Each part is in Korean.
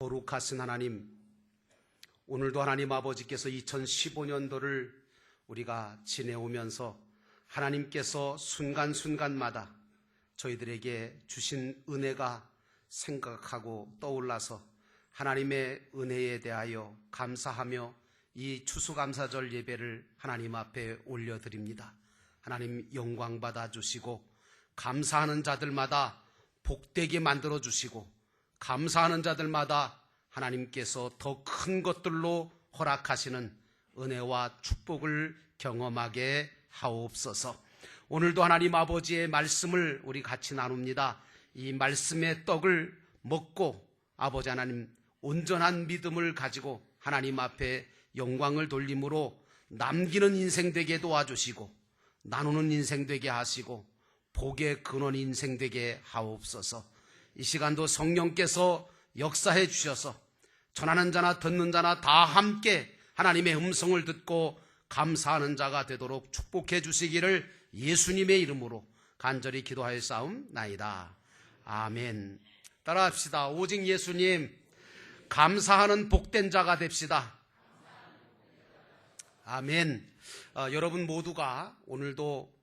거룩하신 하나님, 오늘도 하나님 아버지께서 2015년도를 우리가 지내오면서 하나님께서 순간순간마다 저희들에게 주신 은혜가 생각하고 떠올라서 하나님의 은혜에 대하여 감사하며 이 추수감사절 예배를 하나님 앞에 올려드립니다. 하나님 영광 받아주시고 감사하는 자들마다 복되게 만들어주시고 감사하는 자들마다 하나님께서 더 큰 것들로 허락하시는 은혜와 축복을 경험하게 하옵소서. 오늘도 하나님 아버지의 말씀을 우리 같이 나눕니다. 이 말씀의 떡을 먹고 아버지 하나님 온전한 믿음을 가지고 하나님 앞에 영광을 돌림으로 남기는 인생 되게 도와주시고 나누는 인생 되게 하시고 복의 근원 인생 되게 하옵소서. 이 시간도 성령께서 역사해 주셔서 전하는 자나 듣는 자나 다 함께 하나님의 음성을 듣고 감사하는 자가 되도록 축복해 주시기를 예수님의 이름으로 간절히 기도하여 싸움나이다. 아멘. 따라합시다. 오직 예수님, 감사하는 복된 자가 됩시다. 아멘. 여러분 모두가 오늘도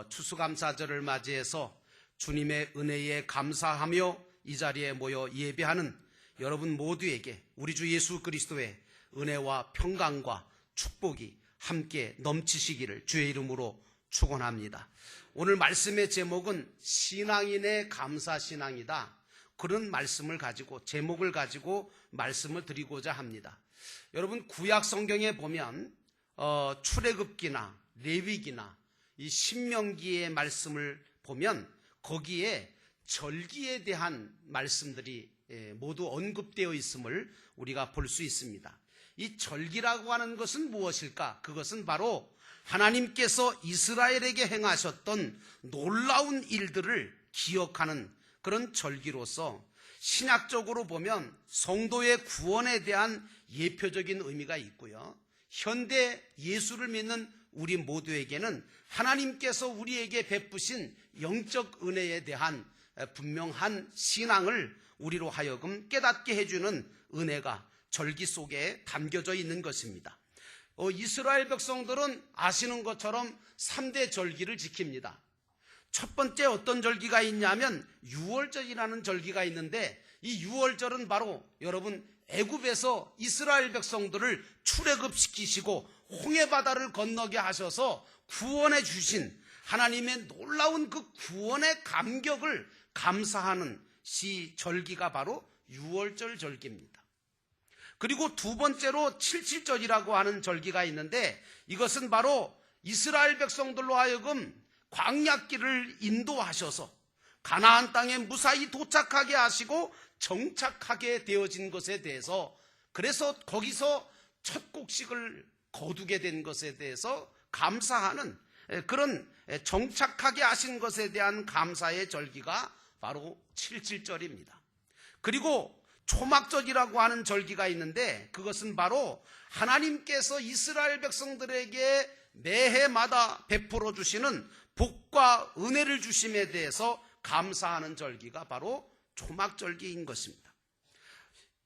추수감사절을 맞이해서 주님의 은혜에 감사하며 이 자리에 모여 예배하는 여러분 모두에게 우리 주 예수 그리스도의 은혜와 평강과 축복이 함께 넘치시기를 주의 이름으로 축원합니다. 오늘 말씀의 제목은 신앙인의 감사신앙이다. 그런 말씀을 가지고 제목을 가지고 말씀을 드리고자 합니다. 여러분 구약 성경에 보면 출애굽기나 레위기나 이 신명기의 말씀을 보면 거기에 절기에 대한 말씀들이 모두 언급되어 있음을 우리가 볼 수 있습니다. 이 절기라고 하는 것은 무엇일까? 그것은 바로 하나님께서 이스라엘에게 행하셨던 놀라운 일들을 기억하는 그런 절기로서 신약적으로 보면 성도의 구원에 대한 예표적인 의미가 있고요. 현대 예수를 믿는 우리 모두에게는 하나님께서 우리에게 베푸신 영적 은혜에 대한 분명한 신앙을 우리로 하여금 깨닫게 해주는 은혜가 절기 속에 담겨져 있는 것입니다. 이스라엘 백성들은 아시는 것처럼 3대 절기를 지킵니다. 첫 번째 어떤 절기가 있냐면 유월절이라는 절기가 있는데 이 유월절은 바로 여러분 애굽에서 이스라엘 백성들을 출애굽시키시고 홍해바다를 건너게 하셔서 구원해 주신 하나님의 놀라운 그 구원의 감격을 감사하는 절기가 바로 유월절 절기입니다. 그리고 두 번째로 칠칠절이라고 하는 절기가 있는데 이것은 바로 이스라엘 백성들로 하여금 광야길을 인도하셔서 가나안 땅에 무사히 도착하게 하시고 정착하게 되어진 것에 대해서 그래서 거기서 첫 곡식을 거두게 된 것에 대해서 감사하는 그런 정착하게 하신 것에 대한 감사의 절기가 바로 칠칠절입니다. 그리고 초막절이라고 하는 절기가 있는데 그것은 바로 하나님께서 이스라엘 백성들에게 매해마다 베풀어 주시는 복과 은혜를 주심에 대해서 감사하는 절기가 바로 초막절기인 것입니다.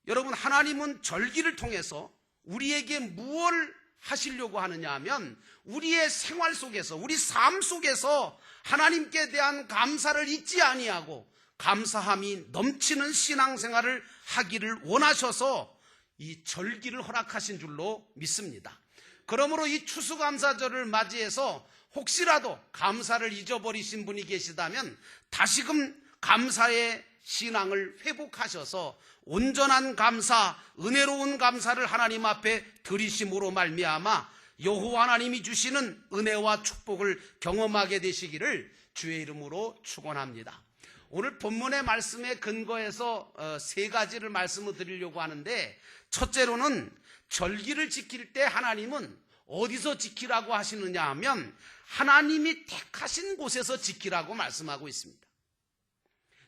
여러분 하나님은 절기를 통해서 우리에게 무엇을 하시려고 하느냐 하면 우리의 생활 속에서 우리 삶 속에서 하나님께 대한 감사를 잊지 아니하고 감사함이 넘치는 신앙생활을 하기를 원하셔서 이 절기를 허락하신 줄로 믿습니다. 그러므로 이 추수감사절을 맞이해서 혹시라도 감사를 잊어버리신 분이 계시다면 다시금 감사의 신앙을 회복하셔서 온전한 감사, 은혜로운 감사를 하나님 앞에 드리심으로 말미암아 여호와 하나님이 주시는 은혜와 축복을 경험하게 되시기를 주의 이름으로 축원합니다. 오늘 본문의 말씀에 근거해서 세 가지를 말씀을 드리려고 하는데 첫째로는 절기를 지킬 때 하나님은 어디서 지키라고 하시느냐 하면 하나님이 택하신 곳에서 지키라고 말씀하고 있습니다.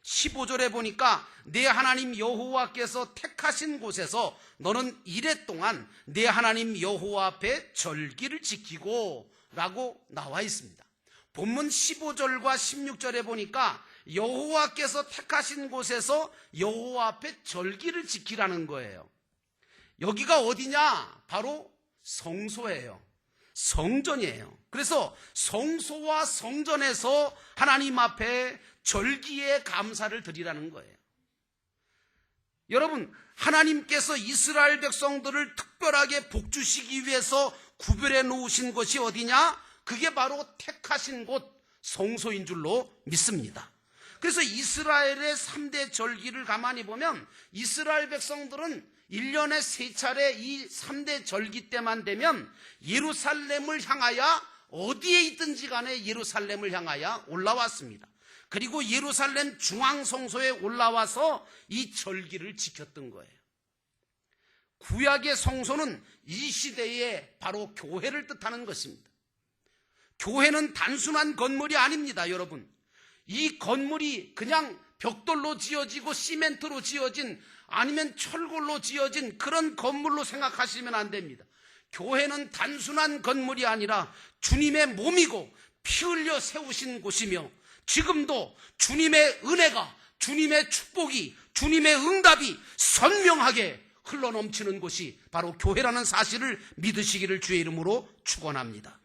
15절에 보니까 내 하나님 여호와께서 택하신 곳에서 너는 이레 동안 내 하나님 여호와 앞에 절기를 지키고 라고 나와 있습니다. 본문 15절과 16절에 보니까 여호와께서 택하신 곳에서 여호와 앞에 절기를 지키라는 거예요. 여기가 어디냐? 바로 성소예요. 성전이에요. 그래서 성소와 성전에서 하나님 앞에 절기에 감사를 드리라는 거예요. 여러분, 하나님께서 이스라엘 백성들을 특별하게 복주시기 위해서 구별해 놓으신 곳이 어디냐? 그게 바로 택하신 곳 성소인 줄로 믿습니다. 그래서 이스라엘의 3대 절기를 가만히 보면 이스라엘 백성들은 1년에 3차례 이 3대 절기 때만 되면 예루살렘을 향하여 어디에 있든지 간에 예루살렘을 향하여 올라왔습니다. 그리고 예루살렘 중앙성소에 올라와서 이 절기를 지켰던 거예요. 구약의 성소는 이 시대에 바로 교회를 뜻하는 것입니다. 교회는 단순한 건물이 아닙니다, 여러분. 이 건물이 그냥 벽돌로 지어지고 시멘트로 지어진 아니면 철골로 지어진 그런 건물로 생각하시면 안 됩니다. 교회는 단순한 건물이 아니라 주님의 몸이고 피 흘려 세우신 곳이며 지금도 주님의 은혜가, 주님의 축복이, 주님의 응답이 선명하게 흘러넘치는 곳이 바로 교회라는 사실을 믿으시기를 주의 이름으로 축원합니다.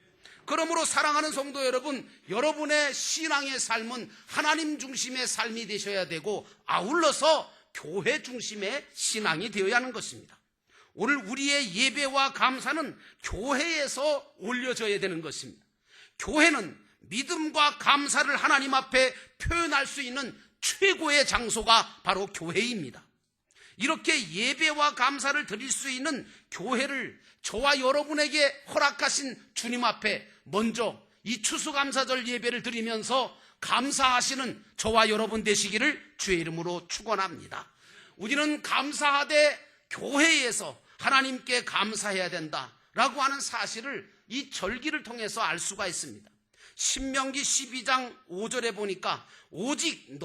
그러므로 사랑하는 성도 여러분, 여러분의 신앙의 삶은 하나님 중심의 삶이 되셔야 되고 아울러서 교회 중심의 신앙이 되어야 하는 것입니다. 오늘 우리의 예배와 감사는 교회에서 올려져야 되는 것입니다. 교회는 믿음과 감사를 하나님 앞에 표현할 수 있는 최고의 장소가 바로 교회입니다. 이렇게 예배와 감사를 드릴 수 있는 교회를 저와 여러분에게 허락하신 주님 앞에 먼저 이 추수감사절 예배를 드리면서 감사하시는 저와 여러분 되시기를 주의 이름으로 축원합니다. 우리는 감사하되 교회에서 하나님께 감사해야 된다라고 하는 사실을 이 절기를 통해서 알 수가 있습니다. 신명기 12장 5절에 보니까 오직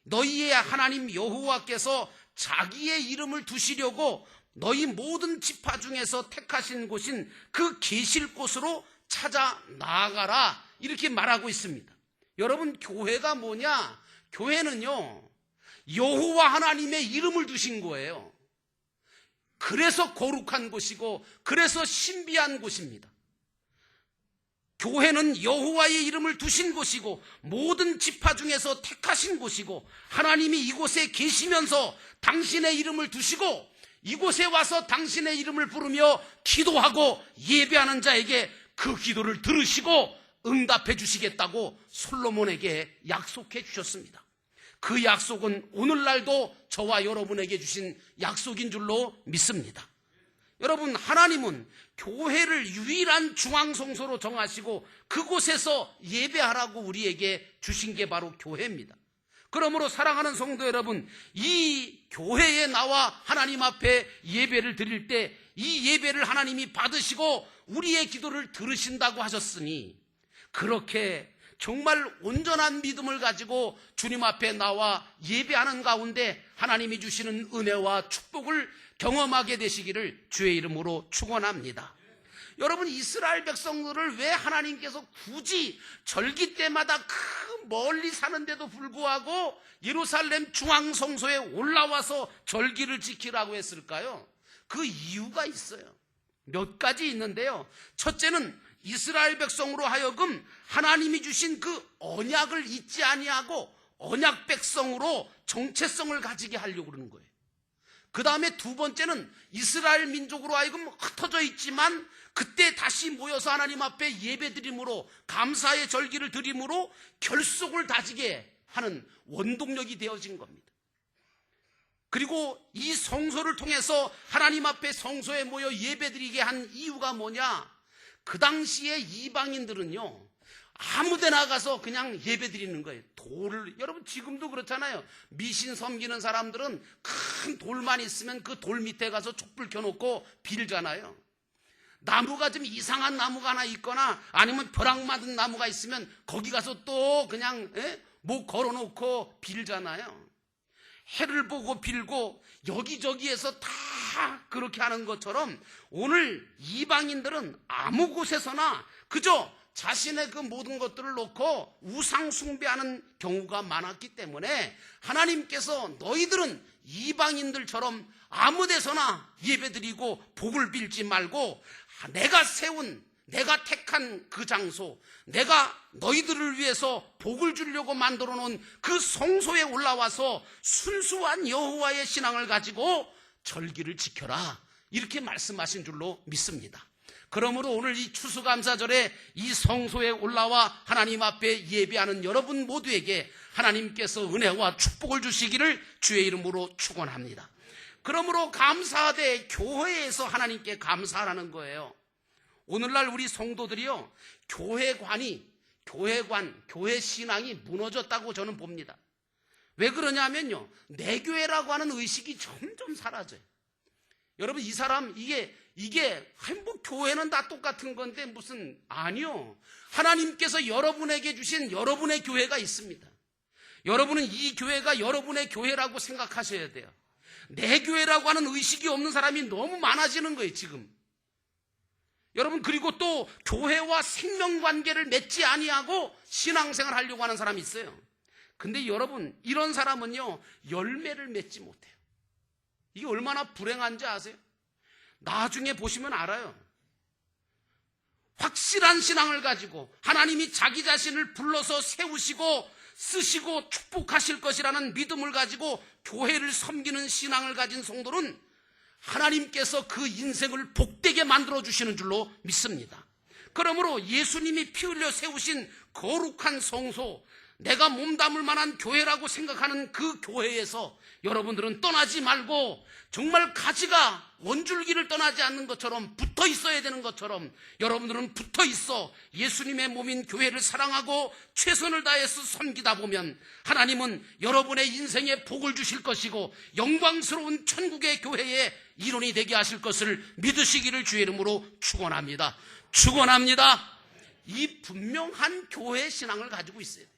너희의 하나님 여호와께서 자기의 이름을 두시려고 너희 모든 지파 중에서 택하신 곳인 그 계실 곳으로 찾아 나아가라, 이렇게 말하고 있습니다. 여러분, 교회가 뭐냐? 교회는요, 여호와 하나님의 이름을 두신 거예요. 그래서 거룩한 곳이고 그래서 신비한 곳입니다. 교회는 여호와의 이름을 두신 곳이고 모든 지파 중에서 택하신 곳이고 하나님이 이곳에 계시면서 당신의 이름을 두시고 이곳에 와서 당신의 이름을 부르며 기도하고 예배하는 자에게 그 기도를 들으시고 응답해 주시겠다고 솔로몬에게 약속해 주셨습니다. 그 약속은 오늘날도 저와 여러분에게 주신 약속인 줄로 믿습니다. 여러분, 하나님은 교회를 유일한 중앙성소로 정하시고 그곳에서 예배하라고 우리에게 주신 게 바로 교회입니다. 그러므로 사랑하는 성도 여러분, 이 교회에 나와 하나님 앞에 예배를 드릴 때 이 예배를 하나님이 받으시고 우리의 기도를 들으신다고 하셨으니 그렇게 정말 온전한 믿음을 가지고 주님 앞에 나와 예배하는 가운데 하나님이 주시는 은혜와 축복을 경험하게 되시기를 주의 이름으로 축원합니다. 여러분, 이스라엘 백성들을 왜 하나님께서 굳이 절기 때마다 멀리 사는데도 불구하고 예루살렘 중앙성소에 올라와서 절기를 지키라고 했을까요? 그 이유가 있어요. 몇 가지 있는데요. 첫째는 이스라엘 백성으로 하여금 하나님이 주신 그 언약을 잊지 아니하고 언약 백성으로 정체성을 가지게 하려고 그러는 거예요. 그 다음에 두 번째는 이스라엘 민족으로 하여금 흩어져 있지만 그때 다시 모여서 하나님 앞에 예배드림으로 감사의 절기를 드림으로 결속을 다지게 하는 원동력이 되어진 겁니다. 그리고 이 성소를 통해서 하나님 앞에 성소에 모여 예배드리게 한 이유가 뭐냐? 그 당시에 이방인들은요, 아무데나 가서 그냥 예배드리는 거예요. 여러분 지금도 그렇잖아요. 미신 섬기는 사람들은 큰 돌만 있으면 그 돌 밑에 가서 촛불 켜놓고 빌잖아요. 나무가 좀 이상한 나무가 하나 있거나 아니면 벼락 맞은 나무가 있으면 거기 가서 또 그냥 목 걸어놓고 빌잖아요. 해를 보고 빌고 여기저기에서 다 그렇게 하는 것처럼 오늘 이방인들은 아무 곳에서나 그저 자신의 그 모든 것들을 놓고 우상 숭배하는 경우가 많았기 때문에 하나님께서 너희들은 이방인들처럼 아무 데서나 예배드리고 복을 빌지 말고 내가 택한 그 장소, 내가 너희들을 위해서 복을 주려고 만들어 놓은 그 성소에 올라와서 순수한 여호와의 신앙을 가지고 절기를 지켜라, 이렇게 말씀하신 줄로 믿습니다. 그러므로 오늘 이 추수감사절에 이 성소에 올라와 하나님 앞에 예배하는 여러분 모두에게 하나님께서 은혜와 축복을 주시기를 주의 이름으로 축원합니다. 그러므로 감사하되 교회에서 하나님께 감사하라는 거예요. 오늘날 우리 성도들이요, 교회 신앙이 무너졌다고 저는 봅니다. 왜 그러냐면요, 내 교회라고 하는 의식이 점점 사라져요. 여러분, 이 사람 이게 뭐 교회는 다 똑같은 건데 무슨, 아니요. 하나님께서 여러분에게 주신 여러분의 교회가 있습니다. 여러분은 이 교회가 여러분의 교회라고 생각하셔야 돼요. 내 교회라고 하는 의식이 없는 사람이 너무 많아지는 거예요, 지금. 여러분, 그리고 또 교회와 생명관계를 맺지 아니하고 신앙생활 하려고 하는 사람이 있어요. 근데 여러분, 이런 사람은요, 열매를 맺지 못해요. 이게 얼마나 불행한지 아세요? 나중에 보시면 알아요. 확실한 신앙을 가지고 하나님이 자기 자신을 불러서 세우시고 쓰시고 축복하실 것이라는 믿음을 가지고 교회를 섬기는 신앙을 가진 성도는 하나님께서 그 인생을 복되게 만들어주시는 줄로 믿습니다. 그러므로 예수님이 피 흘려 세우신 거룩한 성소, 내가 몸담을 만한 교회라고 생각하는 그 교회에서 여러분들은 떠나지 말고 정말 가지가 원줄기를 떠나지 않는 것처럼 붙어 있어야 되는 것처럼 여러분들은 붙어 있어 예수님의 몸인 교회를 사랑하고 최선을 다해서 섬기다 보면 하나님은 여러분의 인생에 복을 주실 것이고 영광스러운 천국의 교회의 일원이 되게 하실 것을 믿으시기를 주의 이름으로 축원합니다. 축원합니다. 이 분명한 교회 신앙을 가지고 있어야 돼요.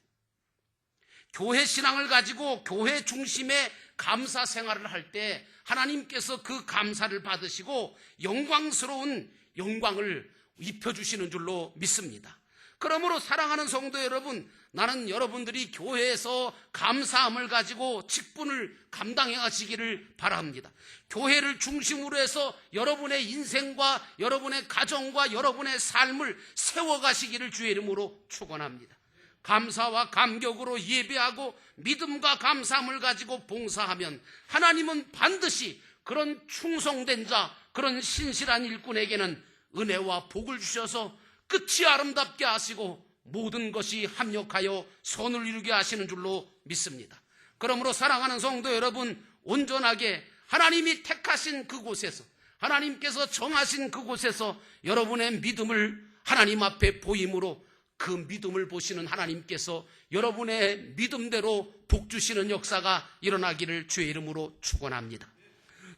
교회 신앙을 가지고 교회 중심의 감사 생활을 할 때 하나님께서 그 감사를 받으시고 영광스러운 영광을 입혀주시는 줄로 믿습니다. 그러므로 사랑하는 성도 여러분, 나는 여러분들이 교회에서 감사함을 가지고 직분을 감당해 가시기를 바랍니다. 교회를 중심으로 해서 여러분의 인생과 여러분의 가정과 여러분의 삶을 세워가시기를 주의 이름으로 축원합니다. 감사와 감격으로 예배하고 믿음과 감사함을 가지고 봉사하면 하나님은 반드시 그런 충성된 자, 그런 신실한 일꾼에게는 은혜와 복을 주셔서 끝이 아름답게 하시고 모든 것이 합력하여 선을 이루게 하시는 줄로 믿습니다. 그러므로 사랑하는 성도 여러분, 온전하게 하나님이 택하신 그곳에서, 하나님께서 정하신 그곳에서 여러분의 믿음을 하나님 앞에 보임으로 그 믿음을 보시는 하나님께서 여러분의 믿음대로 복 주시는 역사가 일어나기를 주의 이름으로 축원합니다.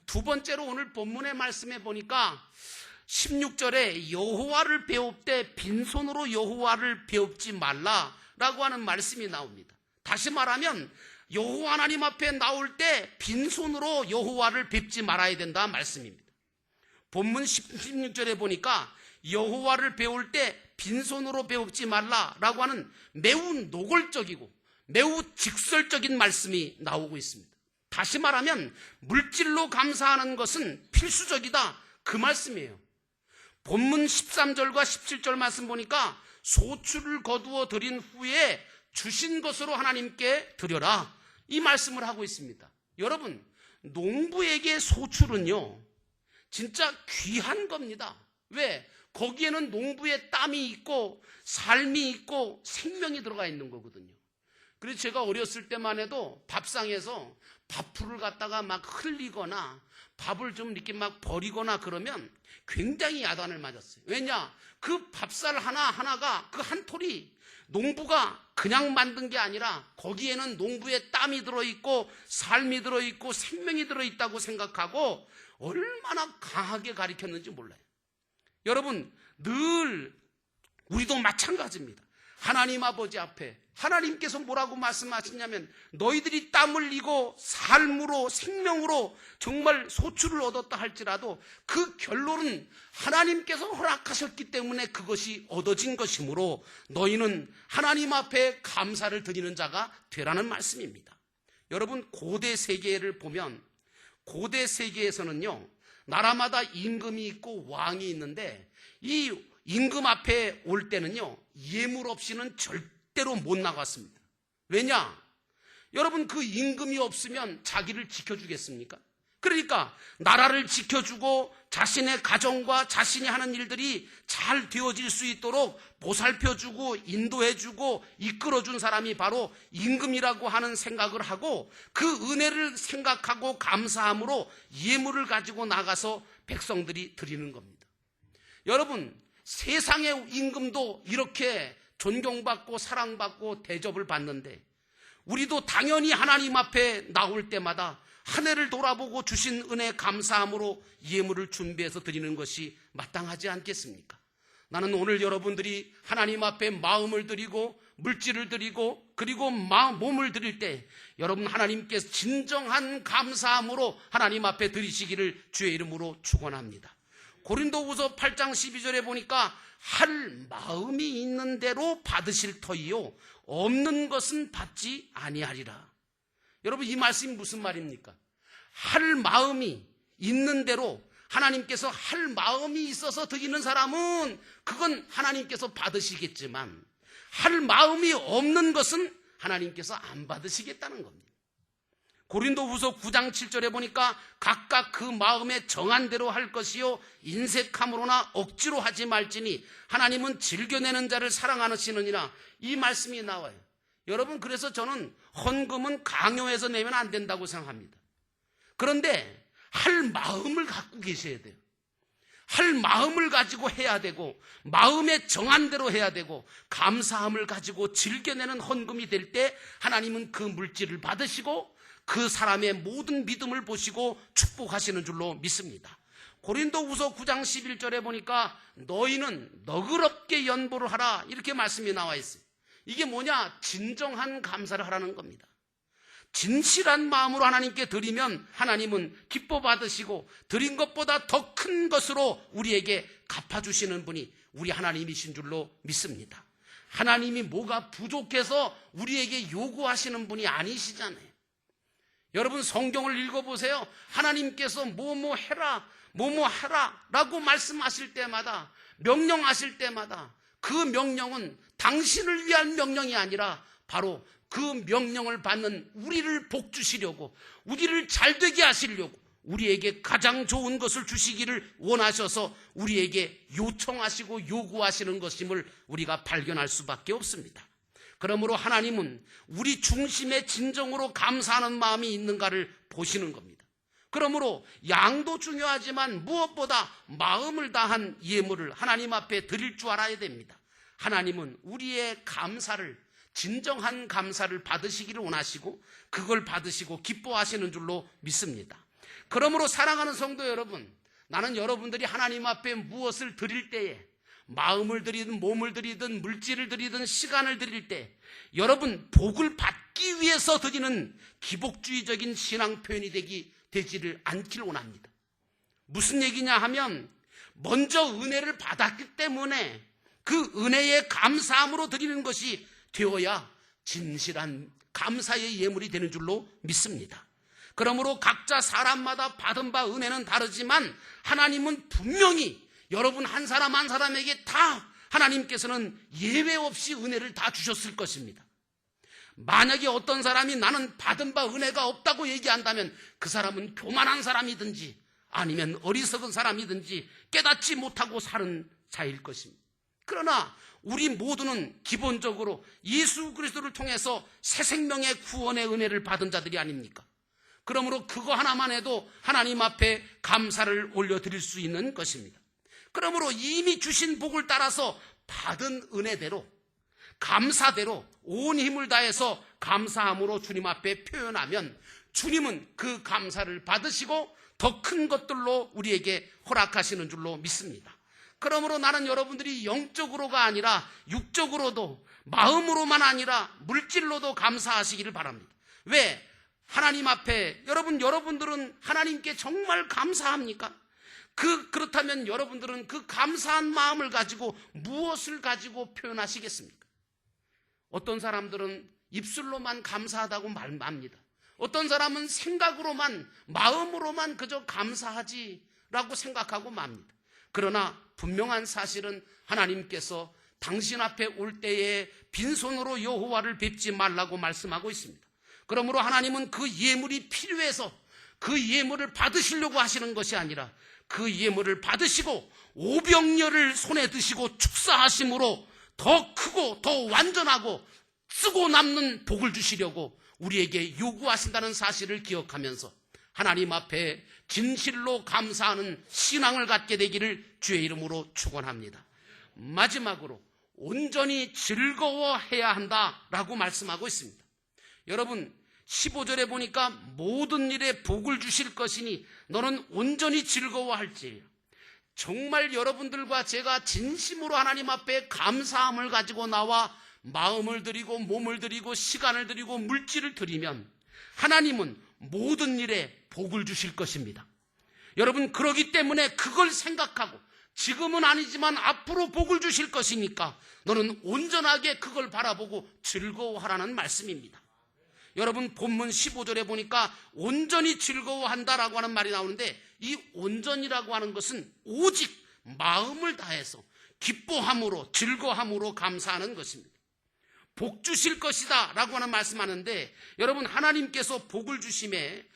두 번째로 오늘 본문의 말씀에 보니까 16절에 여호와를 배웁되 빈손으로 여호와를 배웁지 말라라고 하는 말씀이 나옵니다. 다시 말하면 여호와 하나님 앞에 나올 때 빈손으로 여호와를 뵙지 말아야 된다 말씀입니다. 본문 16절에 보니까 여호와를 배울 때 빈손으로 배웁지 말라라고 하는 매우 노골적이고 매우 직설적인 말씀이 나오고 있습니다. 다시 말하면 물질로 감사하는 것은 필수적이다, 그 말씀이에요. 본문 13절과 17절 말씀 보니까 소출을 거두어 드린 후에 주신 것으로 하나님께 드려라, 이 말씀을 하고 있습니다. 여러분, 농부에게 소출은요 진짜 귀한 겁니다. 왜? 거기에는 농부의 땀이 있고 삶이 있고 생명이 들어가 있는 거거든요. 그래서 제가 어렸을 때만 해도 밥상에서 밥풀을 갖다가 막 흘리거나 밥을 좀 이렇게 막 버리거나 그러면 굉장히 야단을 맞았어요. 왜냐? 그 밥살 하나하나가 그 한 톨이 농부가 그냥 만든 게 아니라 거기에는 농부의 땀이 들어있고 삶이 들어있고 생명이 들어있다고 생각하고 얼마나 강하게 가르쳤는지 몰라요. 여러분, 늘 우리도 마찬가지입니다. 하나님 아버지 앞에 하나님께서 뭐라고 말씀하시냐면 너희들이 땀 흘리고 삶으로 생명으로 정말 소출을 얻었다 할지라도 그 결론은 하나님께서 허락하셨기 때문에 그것이 얻어진 것이므로 너희는 하나님 앞에 감사를 드리는 자가 되라는 말씀입니다. 여러분, 고대 세계를 보면 고대 세계에서는요, 나라마다 임금이 있고 왕이 있는데 이 임금 앞에 올 때는요, 예물 없이는 절대로 못 나갔습니다. 왜냐? 여러분, 그 임금이 없으면 자기를 지켜주겠습니까? 그러니까 나라를 지켜주고 자신의 가정과 자신이 하는 일들이 잘 되어질 수 있도록 보살펴주고 인도해주고 이끌어준 사람이 바로 임금이라고 하는 생각을 하고 그 은혜를 생각하고 감사함으로 예물을 가지고 나가서 백성들이 드리는 겁니다. 여러분, 세상의 임금도 이렇게 존경받고 사랑받고 대접을 받는데 우리도 당연히 하나님 앞에 나올 때마다 한 해를 돌아보고 주신 은혜 감사함으로 예물을 준비해서 드리는 것이 마땅하지 않겠습니까? 나는 오늘 여러분들이 하나님 앞에 마음을 드리고 물질을 드리고 그리고 몸을 드릴 때 여러분 하나님께서 진정한 감사함으로 하나님 앞에 드리시기를 주의 이름으로 축원합니다. 고린도후서 8장 12절에 보니까 할 마음이 있는 대로 받으실 터이요 없는 것은 받지 아니하리라. 여러분, 이 말씀이 무슨 말입니까? 할 마음이 있는 대로 하나님께서 할 마음이 있어서 드리는 사람은 그건 하나님께서 받으시겠지만 할 마음이 없는 것은 하나님께서 안 받으시겠다는 겁니다. 고린도후서 9장 7절에 보니까 각각 그 마음에 정한 대로 할 것이요 인색함으로나 억지로 하지 말지니 하나님은 즐겨내는 자를 사랑하시느니라. 이 말씀이 나와요. 여러분, 그래서 저는 헌금은 강요해서 내면 안 된다고 생각합니다. 그런데 할 마음을 갖고 계셔야 돼요. 할 마음을 가지고 해야 되고 마음에 정한 대로 해야 되고 감사함을 가지고 즐겨내는 헌금이 될 때 하나님은 그 물질을 받으시고 그 사람의 모든 믿음을 보시고 축복하시는 줄로 믿습니다. 고린도후서 9장 11절에 보니까 너희는 너그럽게 연보를 하라 이렇게 말씀이 나와 있어요. 이게 뭐냐? 진정한 감사를 하라는 겁니다. 진실한 마음으로 하나님께 드리면 하나님은 기뻐 받으시고 드린 것보다 더 큰 것으로 우리에게 갚아주시는 분이 우리 하나님이신 줄로 믿습니다. 하나님이 뭐가 부족해서 우리에게 요구하시는 분이 아니시잖아요. 여러분, 성경을 읽어보세요. 하나님께서 뭐뭐 해라 뭐뭐 하라 라고 말씀하실 때마다 명령하실 때마다 그 명령은 당신을 위한 명령이 아니라 바로 그 명령을 받는 우리를 복주시려고 우리를 잘되게 하시려고 우리에게 가장 좋은 것을 주시기를 원하셔서 우리에게 요청하시고 요구하시는 것임을 우리가 발견할 수밖에 없습니다. 그러므로 하나님은 우리 중심에 진정으로 감사하는 마음이 있는가를 보시는 겁니다. 그러므로 양도 중요하지만 무엇보다 마음을 다한 예물을 하나님 앞에 드릴 줄 알아야 됩니다. 하나님은 우리의 감사를 진정한 감사를 받으시기를 원하시고 그걸 받으시고 기뻐하시는 줄로 믿습니다. 그러므로 사랑하는 성도 여러분, 나는 여러분들이 하나님 앞에 무엇을 드릴 때에 마음을 드리든 몸을 드리든 물질을 드리든 시간을 드릴 때 여러분 복을 받기 위해서 드리는 기복주의적인 신앙 표현이 되지를 않기를 원합니다. 무슨 얘기냐 하면 먼저 은혜를 받았기 때문에 그 은혜의 감사함으로 드리는 것이 되어야 진실한 감사의 예물이 되는 줄로 믿습니다. 그러므로 각자 사람마다 받은 바 은혜는 다르지만 하나님은 분명히 여러분 한 사람 한 사람에게 다 하나님께서는 예외 없이 은혜를 다 주셨을 것입니다. 만약에 어떤 사람이 나는 받은 바 은혜가 없다고 얘기한다면 그 사람은 교만한 사람이든지 아니면 어리석은 사람이든지 깨닫지 못하고 사는 자일 것입니다. 그러나 우리 모두는 기본적으로 예수 그리스도를 통해서 새 생명의 구원의 은혜를 받은 자들이 아닙니까? 그러므로 그거 하나만 해도 하나님 앞에 감사를 올려드릴 수 있는 것입니다. 그러므로 이미 주신 복을 따라서 받은 은혜대로 감사대로 온 힘을 다해서 감사함으로 주님 앞에 표현하면 주님은 그 감사를 받으시고 더 큰 것들로 우리에게 허락하시는 줄로 믿습니다. 그러므로 나는 여러분들이 영적으로가 아니라 육적으로도, 마음으로만 아니라 물질로도 감사하시기를 바랍니다. 왜? 하나님 앞에 여러분들은 하나님께 정말 감사합니까? 그렇다면 여러분들은 그 감사한 마음을 가지고 무엇을 가지고 표현하시겠습니까? 어떤 사람들은 입술로만 감사하다고 말합니다. 어떤 사람은 생각으로만, 마음으로만 그저 감사하지라고 생각하고 맙니다. 그러나 분명한 사실은 하나님께서 당신 앞에 올 때에 빈손으로 여호와를 뵙지 말라고 말씀하고 있습니다. 그러므로 하나님은 그 예물이 필요해서 그 예물을 받으시려고 하시는 것이 아니라 그 예물을 받으시고 오병이어를 손에 드시고 축사하심으로 더 크고 더 완전하고 쓰고 남는 복을 주시려고 우리에게 요구하신다는 사실을 기억하면서 하나님 앞에 진실로 감사하는 신앙을 갖게 되기를 주의 이름으로 축원합니다. 마지막으로 온전히 즐거워해야 한다라고 말씀하고 있습니다. 여러분 15절에 보니까 모든 일에 복을 주실 것이니 너는 온전히 즐거워할지요. 정말 여러분들과 제가 진심으로 하나님 앞에 감사함을 가지고 나와 마음을 드리고 몸을 드리고 시간을 드리고 물질을 드리면 하나님은 모든 일에 복을 주실 것입니다. 여러분 그러기 때문에 그걸 생각하고 지금은 아니지만 앞으로 복을 주실 것이니까 너는 온전하게 그걸 바라보고 즐거워하라는 말씀입니다. 여러분 본문 15절에 보니까 온전히 즐거워한다라고 하는 말이 나오는데 이 온전이라고 하는 것은 오직 마음을 다해서 기뻐함으로 즐거함으로 감사하는 것입니다. 복 주실 것이다 라고 하는 말씀하는데 여러분 하나님께서 복 주심에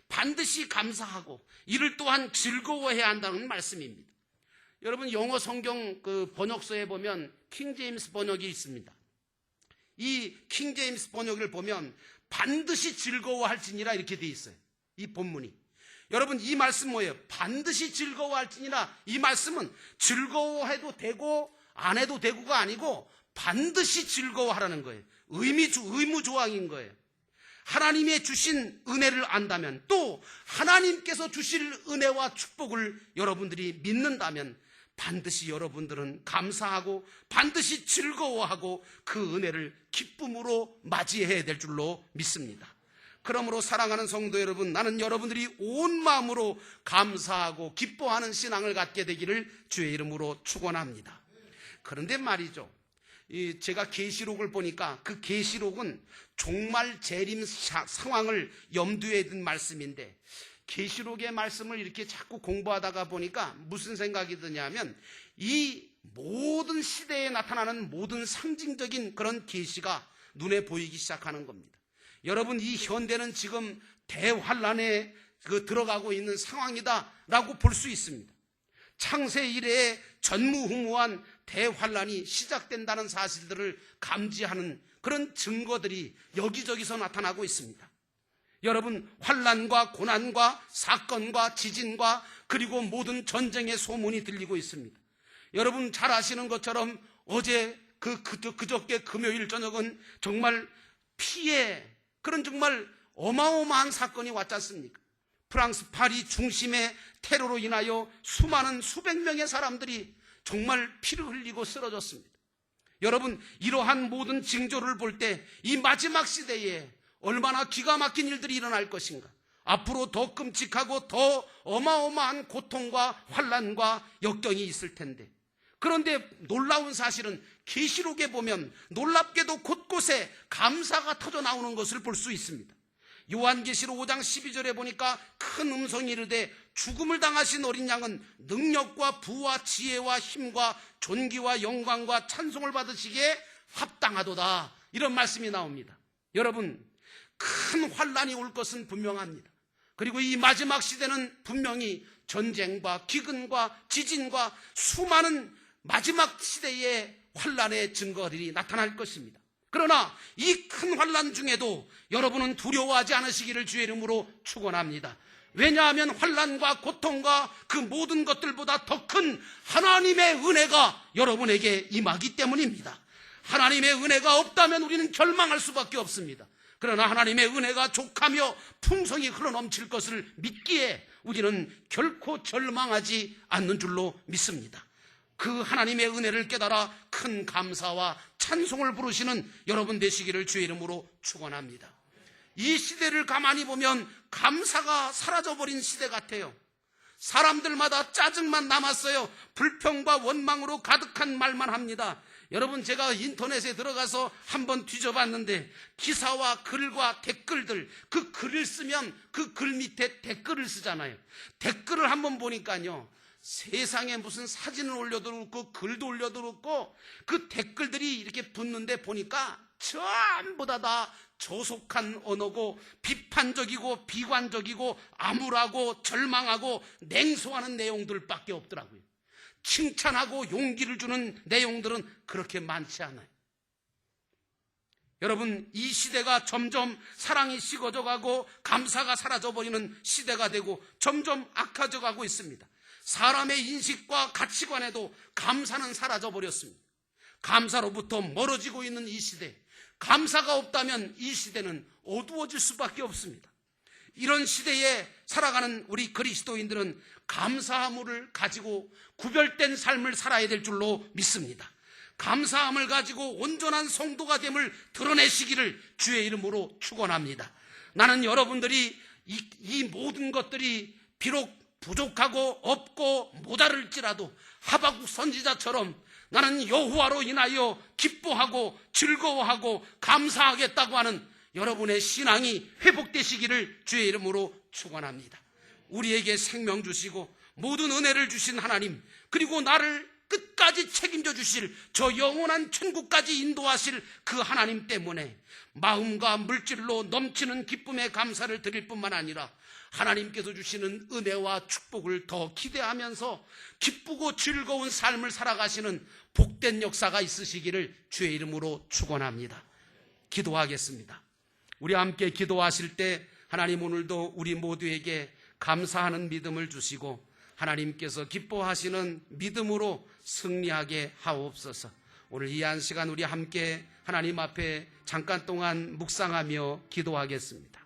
반드시 감사하고 이를 또한 즐거워해야 한다는 말씀입니다. 여러분 영어 성경 그 번역서에 보면 킹제임스 번역이 있습니다. 이 킹제임스 번역을 보면 반드시 즐거워할지니라 이렇게 돼 있어요. 이 본문이. 여러분 이 말씀 뭐예요? 반드시 즐거워할지니라. 이 말씀은 즐거워해도 되고 안 해도 되고가 아니고 반드시 즐거워하라는 거예요. 의무조항인 거예요. 하나님의 주신 은혜를 안다면 또 하나님께서 주실 은혜와 축복을 여러분들이 믿는다면 반드시 여러분들은 감사하고 반드시 즐거워하고 그 은혜를 기쁨으로 맞이해야 될 줄로 믿습니다. 그러므로 사랑하는 성도 여러분, 나는 여러분들이 온 마음으로 감사하고 기뻐하는 신앙을 갖게 되기를 주의 이름으로 축원합니다. 그런데 말이죠, 제가 계시록을 보니까 그 계시록은 종말 재림 상황을 염두에 둔 말씀인데 계시록의 말씀을 이렇게 자꾸 공부하다가 보니까 무슨 생각이 드냐면 이 모든 시대에 나타나는 모든 상징적인 그런 계시가 눈에 보이기 시작하는 겁니다. 여러분 이 현대는 지금 대환란에 들어가고 있는 상황이다라고 볼 수 있습니다. 창세 이래에 전무후무한 대환란이 시작된다는 사실들을 감지하는 그런 증거들이 여기저기서 나타나고 있습니다. 여러분 환란과 고난과 사건과 지진과 그리고 모든 전쟁의 소문이 들리고 있습니다. 여러분 잘 아시는 것처럼 어제 그저께 금요일 저녁은 정말 피해 그런 정말 어마어마한 사건이 왔지 않습니까? 프랑스 파리 중심의 테러로 인하여 수백 명의 사람들이 정말 피를 흘리고 쓰러졌습니다. 여러분 이러한 모든 징조를 볼 때 이 마지막 시대에 얼마나 기가 막힌 일들이 일어날 것인가, 앞으로 더 끔찍하고 더 어마어마한 고통과 환난과 역경이 있을 텐데, 그런데 놀라운 사실은 계시록에 보면 놀랍게도 곳곳에 감사가 터져 나오는 것을 볼 수 있습니다. 요한계시록 5장 12절에 보니까 큰 음성이 이르되 죽음을 당하신 어린 양은 능력과 부와 지혜와 힘과 존귀와 영광과 찬송을 받으시기에 합당하도다, 이런 말씀이 나옵니다. 여러분 큰 환란이 올 것은 분명합니다. 그리고 이 마지막 시대는 분명히 전쟁과 기근과 지진과 수많은 마지막 시대의 환란의 증거들이 나타날 것입니다. 그러나 이 큰 환란 중에도 여러분은 두려워하지 않으시기를 주의 이름으로 축원합니다. 왜냐하면 환란과 고통과 그 모든 것들보다 더 큰 하나님의 은혜가 여러분에게 임하기 때문입니다. 하나님의 은혜가 없다면 우리는 절망할 수밖에 없습니다. 그러나 하나님의 은혜가 족하며 풍성히 흘러넘칠 것을 믿기에 우리는 결코 절망하지 않는 줄로 믿습니다. 그 하나님의 은혜를 깨달아 큰 감사와 찬송을 부르시는 여러분 되시기를 주의 이름으로 축원합니다. 이 시대를 가만히 보면 감사가 사라져버린 시대 같아요. 사람들마다 짜증만 남았어요. 불평과 원망으로 가득한 말만 합니다. 여러분, 제가 인터넷에 들어가서 한번 뒤져봤는데 기사와 글과 댓글들, 그 글을 쓰면 그 글 밑에 댓글을 쓰잖아요. 댓글을 한번 보니까요, 세상에 무슨 사진을 올려도 그렇고 글도 올려도 그렇고 그 댓글들이 이렇게 붙는데 보니까 전부 다 조속한 언어고 비판적이고 비관적이고 암울하고 절망하고 냉소하는 내용들밖에 없더라고요. 칭찬하고 용기를 주는 내용들은 그렇게 많지 않아요. 여러분, 이 시대가 점점 사랑이 식어져 가고 감사가 사라져버리는 시대가 되고 점점 악화져 가고 있습니다. 사람의 인식과 가치관에도 감사는 사라져버렸습니다. 감사로부터 멀어지고 있는 이 시대, 감사가 없다면 이 시대는 어두워질 수밖에 없습니다. 이런 시대에 살아가는 우리 그리스도인들은 감사함을 가지고 구별된 삶을 살아야 될 줄로 믿습니다. 감사함을 가지고 온전한 성도가 됨을 드러내시기를 주의 이름으로 축원합니다. 나는 여러분들이 이 모든 것들이 비록 부족하고 없고 모자랄지라도 하박국 선지자처럼 나는 여호와로 인하여 기뻐하고 즐거워하고 감사하겠다고 하는 여러분의 신앙이 회복되시기를 주의 이름으로 축원합니다. 우리에게 생명 주시고 모든 은혜를 주신 하나님, 그리고 나를 끝까지 책임져 주실 저 영원한 천국까지 인도하실 그 하나님 때문에 마음과 물질로 넘치는 기쁨의 감사를 드릴 뿐만 아니라 하나님께서 주시는 은혜와 축복을 더 기대하면서 기쁘고 즐거운 삶을 살아가시는 복된 역사가 있으시기를 주의 이름으로 축원합니다. 기도하겠습니다. 우리 함께 기도하실 때 하나님, 오늘도 우리 모두에게 감사하는 믿음을 주시고 하나님께서 기뻐하시는 믿음으로 승리하게 하옵소서. 오늘 이 한 시간 우리 함께 하나님 앞에 잠깐 동안 묵상하며 기도하겠습니다.